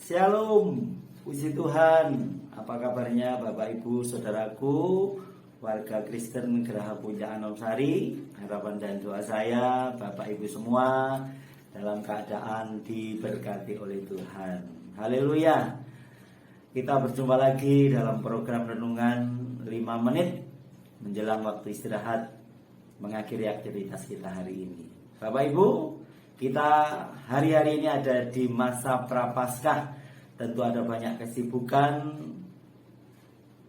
Shalom, puji Tuhan. Apa kabarnya Bapak Ibu Saudaraku, warga Kristen Geraha Puncak Anumsari? Harapan dan doa saya Bapak Ibu semua dalam keadaan diberkati oleh Tuhan. Haleluya. Kita berjumpa lagi dalam program renungan 5 menit menjelang waktu istirahat, mengakhiri aktivitas kita hari ini. Bapak Ibu, kita hari-hari ini ada di masa Prapaskah. Tentu ada banyak kesibukan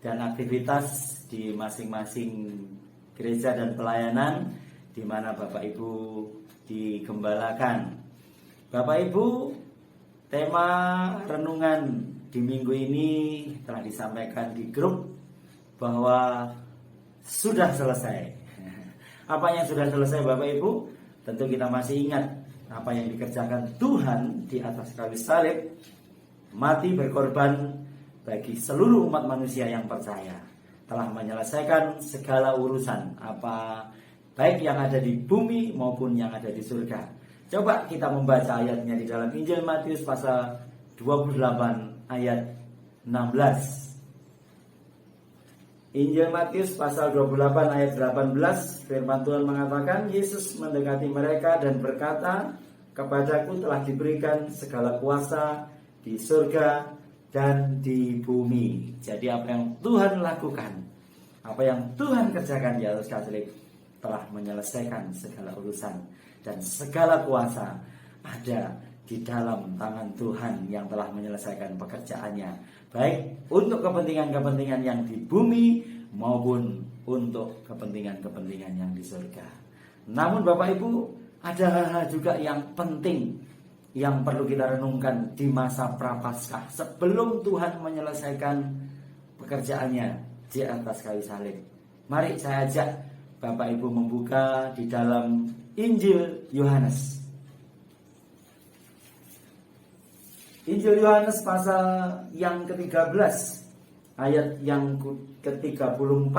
dan aktivitas di masing-masing gereja dan pelayanan di mana Bapak Ibu digembalakan. Bapak Ibu, tema renungan di minggu ini telah disampaikan di grup bahwa sudah selesai. Apa yang sudah selesai Bapak Ibu? Tentu kita masih ingat apa yang dikerjakan Tuhan di atas kayu salib, mati berkorban bagi seluruh umat manusia yang percaya, telah menyelesaikan segala urusan, apa baik yang ada di bumi maupun yang ada di surga. Coba kita membaca ayatnya di dalam Injil Matius pasal 28 ayat 16. Injil Matius pasal 28 ayat 18, firman Tuhan mengatakan, Yesus mendekati mereka dan berkata, "Kepadaku telah diberikan segala kuasa di surga dan di bumi." Jadi apa yang Tuhan lakukan, apa yang Tuhan kerjakan di atas kayu salib telah menyelesaikan segala urusan, dan segala kuasa ada di dalam tangan Tuhan yang telah menyelesaikan pekerjaannya, baik untuk kepentingan-kepentingan yang di bumi maupun untuk kepentingan-kepentingan yang di surga. Namun Bapak Ibu, ada hal-hal juga yang penting yang perlu kita renungkan di masa Prapaskah sebelum Tuhan menyelesaikan pekerjaannya di atas kayu salib. Mari saya ajak Bapak Ibu membuka di dalam Injil Yohanes. Injil Yohanes pasal yang ke-13 ayat yang ke-34.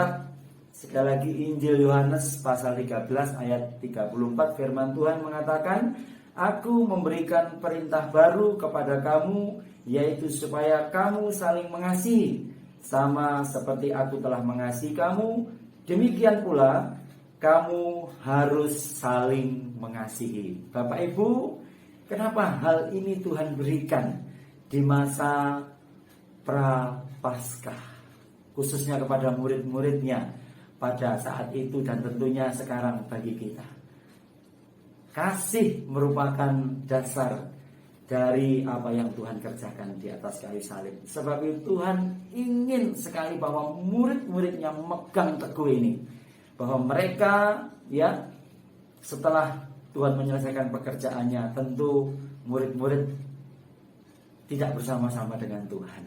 Sekali lagi Injil Yohanes pasal 13 ayat 34, firman Tuhan mengatakan, "Aku memberikan perintah baru kepada kamu, yaitu supaya kamu saling mengasihi. Sama seperti aku telah mengasihi kamu, demikian pula kamu harus saling mengasihi." Bapak Ibu, kenapa hal ini Tuhan berikan di masa Prapaskah, khususnya kepada murid-muridnya pada saat itu dan tentunya sekarang bagi kita? Kasih merupakan dasar dari apa yang Tuhan kerjakan di atas kayu salib. Sebab itu Tuhan ingin sekali bahwa murid-muridnya memegang teguh ini, bahwa mereka setelah Tuhan menyelesaikan pekerjaannya, tentu murid-murid tidak bersama-sama dengan Tuhan.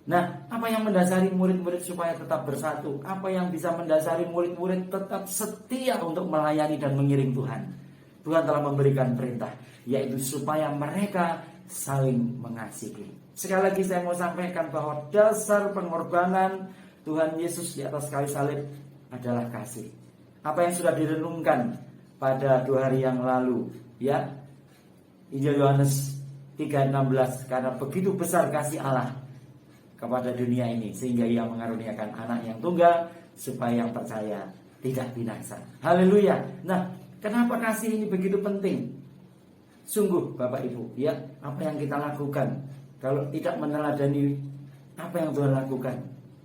Nah, apa yang mendasari murid-murid supaya tetap bersatu? Apa yang bisa mendasari murid-murid tetap setia untuk melayani dan mengiring Tuhan? Tuhan telah memberikan perintah, yaitu supaya mereka saling mengasihi. Sekali lagi saya mau sampaikan bahwa dasar pengorbanan Tuhan Yesus di atas kayu salib adalah kasih. Apa yang sudah direnungkan pada 2 hari yang lalu, Injil Yohanes 3:16, karena begitu besar kasih Allah kepada dunia ini sehingga Ia mengaruniakan anak yang tunggal supaya yang percaya tidak binasa. Haleluya. Nah, kenapa kasih ini begitu penting? Sungguh Bapak Ibu, apa yang kita lakukan kalau tidak meneladani apa yang Tuhan lakukan,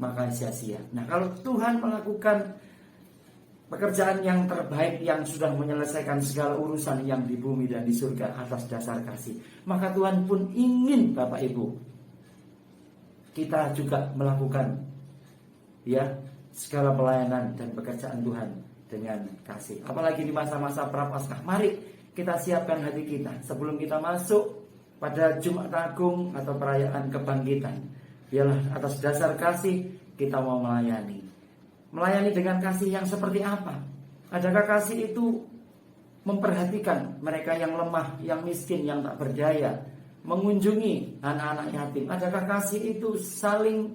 maka sia-sia. Nah, kalau Tuhan melakukan pekerjaan yang terbaik yang sudah menyelesaikan segala urusan yang di bumi dan di surga atas dasar kasih, maka Tuhan pun ingin Bapak Ibu kita juga melakukan segala pelayanan dan pekerjaan Tuhan dengan kasih. Apalagi di masa-masa Prapaskah, mari kita siapkan hati kita sebelum kita masuk pada Jumat Agung atau perayaan kebangkitan. Biarlah atas dasar kasih kita mau melayani. Melayani dengan kasih yang seperti apa? Adakah kasih itu memperhatikan mereka yang lemah, yang miskin, yang tak berdaya, mengunjungi anak-anak yatim? Adakah kasih itu saling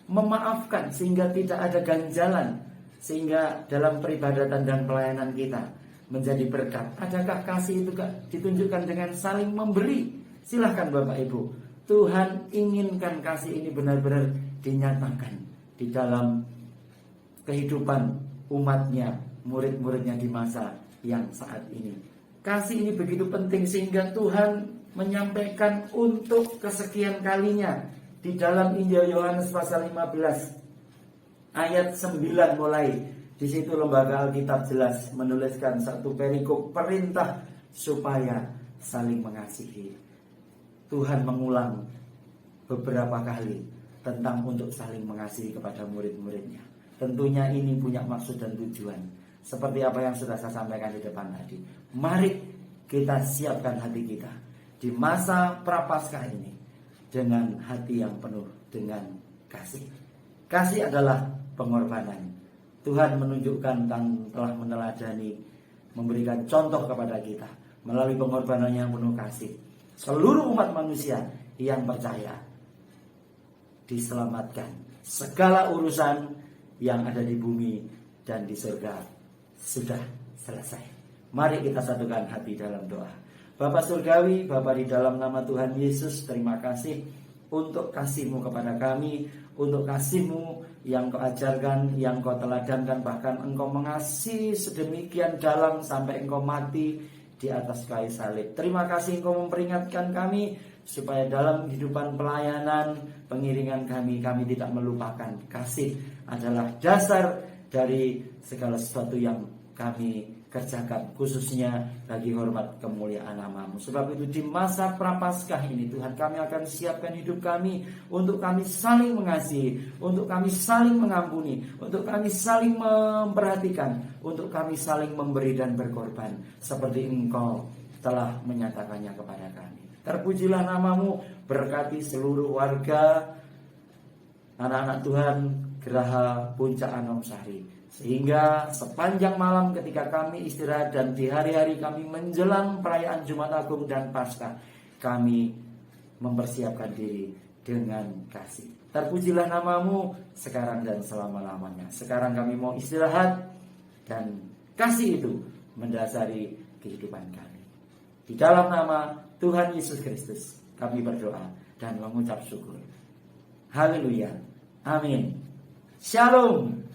memaafkan sehingga tidak ada ganjalan, sehingga dalam peribadatan dan pelayanan kita menjadi berkat? Adakah kasih itu ditunjukkan dengan saling memberi? Silahkan Bapak Ibu, Tuhan inginkan kasih ini benar-benar dinyatakan di dalam kehidupan umatnya, murid-muridnya di masa yang saat ini. Kasih ini begitu penting sehingga Tuhan menyampaikan untuk kesekian kalinya di dalam Injil Yohanes pasal 15 ayat 9 mulai. Di situ lembaga Alkitab jelas menuliskan satu perikop perintah supaya saling mengasihi. Tuhan mengulang beberapa kali tentang untuk saling mengasihi kepada murid-muridnya. Tentunya ini punya maksud dan tujuan. Seperti apa yang sudah saya sampaikan di depan tadi. Mari kita siapkan hati kita di masa Prapaskah ini dengan hati yang penuh dengan kasih. Kasih adalah pengorbanan. Tuhan menunjukkan dan telah meneladani, memberikan contoh kepada kita melalui pengorbanan yang penuh kasih. Seluruh umat manusia yang percaya diselamatkan. Segala urusan yang ada di bumi dan di surga sudah selesai. Mari kita satukan hati dalam doa. Bapa Surgawi, Bapa di dalam nama Tuhan Yesus, terima kasih untuk kasih-Mu kepada kami, untuk kasih-Mu yang Kau ajarkan, yang Kau teladankan, bahkan Engkau mengasihi sedemikian dalam sampai Engkau mati di atas kayu salib. Terima kasih Engkau memperingatkan kami supaya dalam kehidupan pelayanan, pengiringan kami tidak melupakan kasih adalah dasar dari segala sesuatu yang kami kerjakan, khususnya bagi hormat kemuliaan nama-Mu. Sebab itu di masa Prapaskah ini Tuhan, kami akan siapkan hidup kami untuk kami saling mengasihi, untuk kami saling mengampuni, untuk kami saling memperhatikan, untuk kami saling memberi dan berkorban seperti Engkau telah menyatakannya kepada kami. Terpujilah nama-Mu, berkati seluruh warga anak-anak Tuhan Geraha Puncak Anom Sari, sehingga sepanjang malam ketika kami istirahat dan di hari-hari kami menjelang perayaan Jumat Agung dan Paskah, kami mempersiapkan diri dengan kasih. Terpujilah nama-Mu sekarang dan selama-lamanya. Sekarang kami mau istirahat dan kasih itu mendasari kehidupan kami. Di dalam nama Tuhan Yesus Kristus kami berdoa dan mengucap syukur. Haleluya. Amin. Shalom.